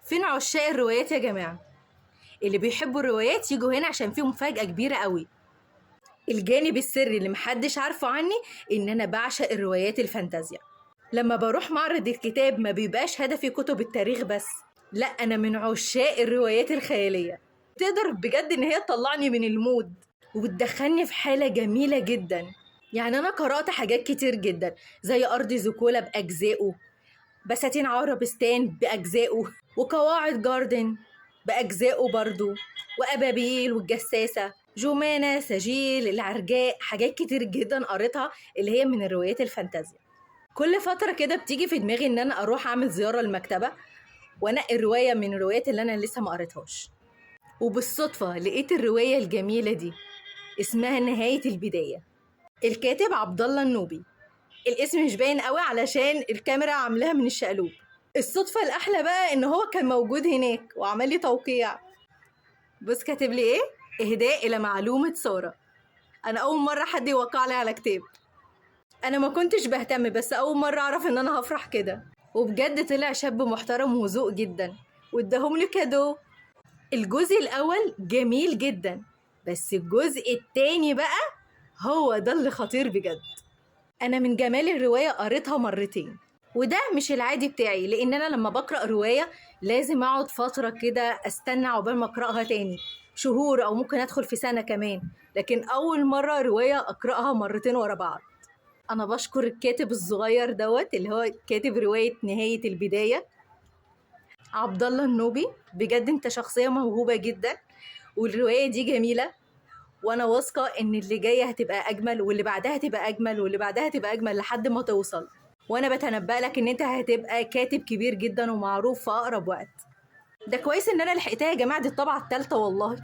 فين عشاق الروايات يا جماعة؟ اللي بيحبوا الروايات يجوا هنا عشان فيه مفاجأة كبيرة قوي. الجانب السري اللي محدش عارفه عني ان انا بعشق الروايات الفانتازيا. لما بروح معرض الكتاب ما بيبقاش هدفي كتب التاريخ بس، لا انا من عشاق الروايات الخيالية. تقدر بجد ان هي تطلعني من المود وبتدخلني في حالة جميلة جدا. يعني انا قرأت حاجات كتير جدا زي ارض زيكولا باجزائه، بساتين عربستان بأجزائه، وقواعد جاردن بأجزائه برضو، وأبابيل والجساسة، جمانة، سجيل، العرجاء، حاجات كتير جدا قريتها اللي هي من الروايات الفانتازيا. كل فترة كده بتيجي في دماغي إن أنا أروح أعمل زيارة المكتبة وأنقي رواية من الروايات اللي أنا لسه ما قريتهاش. وبالصدفة لقيت الرواية الجميلة دي اسمها نهاية البداية، الكاتب عبد الله النوبي. الاسم مش باين قوي علشان الكاميرا عاملاها من الشقلوب. الصدفة الأحلى بقى إن هو كان موجود هناك وعمل لي توقيع. بص كاتب لي إيه؟ إهداء إلى معلومة سارة. أنا أول مرة حد يوقع لي على كتاب. أنا ما كنتش بهتم، بس أول مرة أعرف إن أنا هفرح كده. وبجد طلع شاب محترم وذوق جدا واداهم لي كادو. الجزء الأول جميل جدا، بس الجزء التاني بقى هو ده اللي خطير بجد. أنا من جمال الرواية قريتها مرتين، وده مش العادي بتاعي، لأن أنا لما بقرأ رواية لازم أقعد فترة كده أستنى عقبال ما أقرأها تاني، شهور أو ممكن أدخل في سنة كمان. لكن أول مرة رواية أقرأها مرتين ورا بعض. أنا بشكر الكاتب الصغير دوت اللي هو كاتب رواية نهاية البداية، عبد الله النوبي. بجد أنت شخصية موهوبة جدا، والرواية دي جميلة، وانا واثقه ان اللي جايه هتبقى اجمل، واللي بعدها هتبقى اجمل، واللي بعدها هتبقى اجمل لحد ما توصل. وانا بتنبأ لك ان انت هتبقى كاتب كبير جدا ومعروف في اقرب وقت. ده كويس ان انا لحقتها يا جماعه، دي الطبعه الثالثه والله.